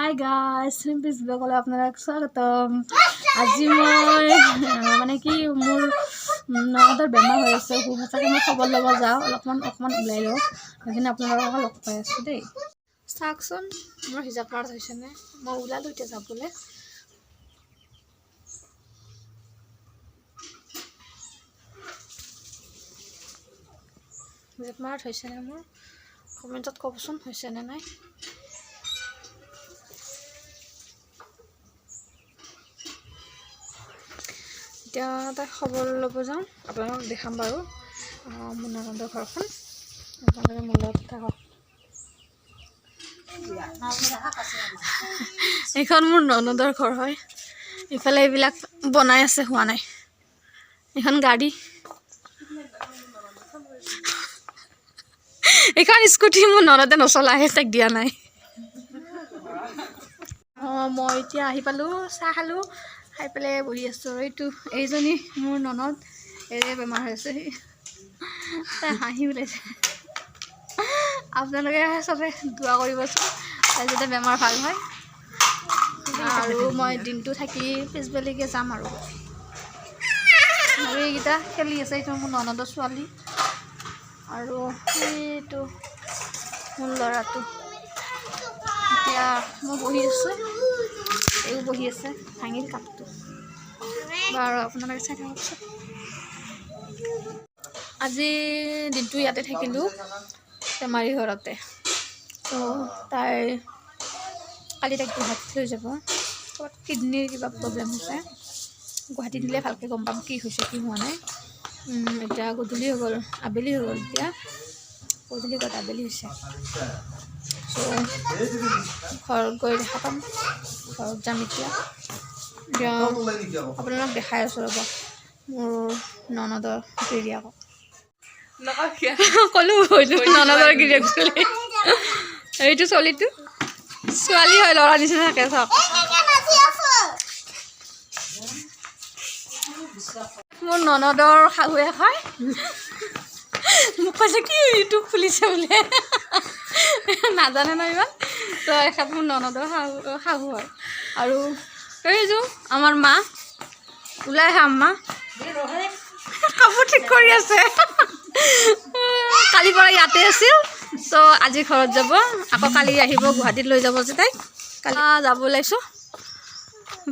Hi guys, please ব্লগলৈ আপোনাক স্বাগতম। আজি মই মানে কি মোৰ ননদৰ বেমাৰ হৈ আছে, সঁচাকৈ মই খবৰ ল'ব যাওঁ, অকণমান ওলাই লওঁ, সেইখিনি আপোনালোকক লগ পাই আছোঁ দেই। চাওকচোন মোৰ হিজাপ মাৰত হৈছেনে, মই ওলালোঁ এতিয়া যাবলৈ। হিজাপ মাৰত হৈছেনে মোৰ কমেণ্টত ক'বচোন, হৈছেনে নাই। এতিয়া তাক খবৰ ল'ব যাওঁ, আপোনালোকক দেখাম বাৰু মোৰ ননদৰ ঘৰখন। আপোনালোকে মোৰ লগত থাকক। এইখন মোৰ ননদৰ ঘৰ হয়, ইফালে এইবিলাক বনাই আছে, হোৱা নাই। এইখন গাড়ী, এইখন স্কুটি মোৰ ননদে নচলাহে, তাক দিয়া নাই। মই এতিয়া আহি পালোঁ, চাহ খালোঁ, খাই পেলাই বহি আছোঁ। এইজনী মোৰ ননদ, এৰে বেমাৰ হৈছে, তাই হাঁহি ওলাইছে। আপোনালোকে চবে দোৱা কৰিবচোন, তাই যাতে বেমাৰ ভাল হয়। আৰু মই দিনটো থাকি পিছবেলিকে যাম আৰু এইকেইটা খেলি আছে। এইটো মোৰ ননদৰ ছোৱালী আৰু এইটো মোৰ ল'ৰাটো। এতিয়া মই বহি আছোঁ, এইও বহি আছে, ভাঙিল কাপটো বাৰু আপোনালোকে চাই থাককচোন। আজি দিনটো ইয়াতে থাকিলোঁ, বেমাৰী ঘৰতে। তাই কালি তাইক গুৱাহাটীত লৈ যাব, ক'ৰবাত কিডনীৰ কিবা প্ৰব্লেম হৈছে। গুৱাহাটীত নিলে ভালকৈ গম পাম কি হৈছে কি হোৱা নাই। এতিয়া গধূলি হৈ গ'ল, আবেলি হৈ গ'ল, এতিয়া গধূলি ক'ত আবেলি হৈছে। ঘৰত গৈ দেখা পাম, ঘৰত যাম এতিয়া। আপোনালোকক দেখাই আছোঁ ৰ'ব মোৰ ননদৰ গিৰিয়েকক। ক'লোঁ ননদৰ গিৰিয়েক বুলি, এইটো চলিটো ছোৱালী হয়, ল'ৰা নিচিনা থাকে চাওক। মোৰ ননদৰ শাহুৱে হয়, মোক কৈছে কি ইউটিউব খুলিছে বোলে, নাজানে ন ইমান। তো এখেত মোৰ ননদৰ শাহু হয়। আৰু এইযোৰ আমাৰ মা, ওলাই আহা আম্মা, কাপোৰ ঠিক কৰি আছে। কালিৰ পৰা ইয়াতে আছিল, তো আজি ঘৰত যাব, আকৌ কালি আহিব, গুৱাহাটীত লৈ যাব যে তাইক। কালি যাব ওলাইছোঁ,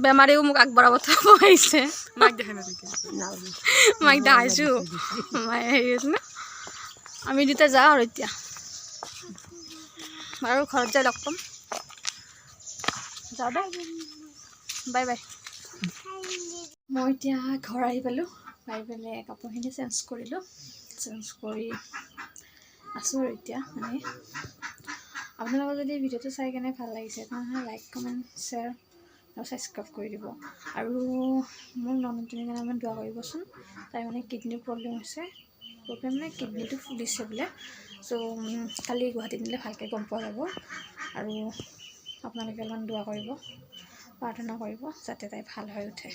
বেমাৰীও মোক আগবঢ়াব থ'ব আহিছে। মাইক দেখাইছোঁ, মায়ে হেৰি আছে ন, আমি দুটা যাওঁ আৰু এতিয়া বাৰু ঘৰত যাই লগ পাম। যাওঁ দে, বাই বাই। মই এতিয়া ঘৰ আহি পালোঁ, পাই পেলাই কাপোৰখিনি চেঞ্জ কৰিলোঁ, চেঞ্জ কৰি আছোঁ আৰু এতিয়া মানে। আপোনালোকৰ যদি ভিডিঅ'টো চাই কেনে ভাল লাগিছে তেনেহ'লে লাইক, কমেণ্ট, শ্বেয়াৰ আৰু ছাবস্ক্ৰাইব কৰি দিব। আৰু মোৰ ননদজনীৰ কাৰণে মানে দোৱা কৰিবচোন, তাই মানে কিডনীৰ প্ৰব্লেম হৈছে, মানে কিডনীটো ফুলিছে বোলে। চ' কালি গুৱাহাটীত নিলে ভালকৈ গম পোৱা যাব। আৰু আপোনালোকে অলপমান দোৱা কৰিব, প্ৰাৰ্থনা কৰিব যাতে তাই ভাল হৈ উঠে।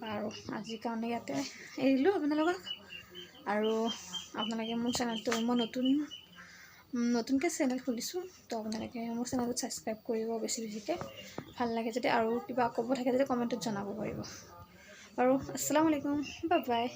বাৰু আজিৰ কাৰণে ইয়াতে এৰিলোঁ আপোনালোকক। আৰু আপোনালোকে মোৰ চেনেলটো, মই নতুনকৈ চেনেল খুলিছোঁ, তো আপোনালোকে মোৰ চেনেলটোত ছাবস্ক্ৰাইব কৰিব বেছিকৈ। ভাল লাগে যদি, আৰু কিবা ক'ব থাকে যদি কমেণ্টত জনাব পাৰিব। বাৰু আসসালামু আলাইকুম, বাই বাই।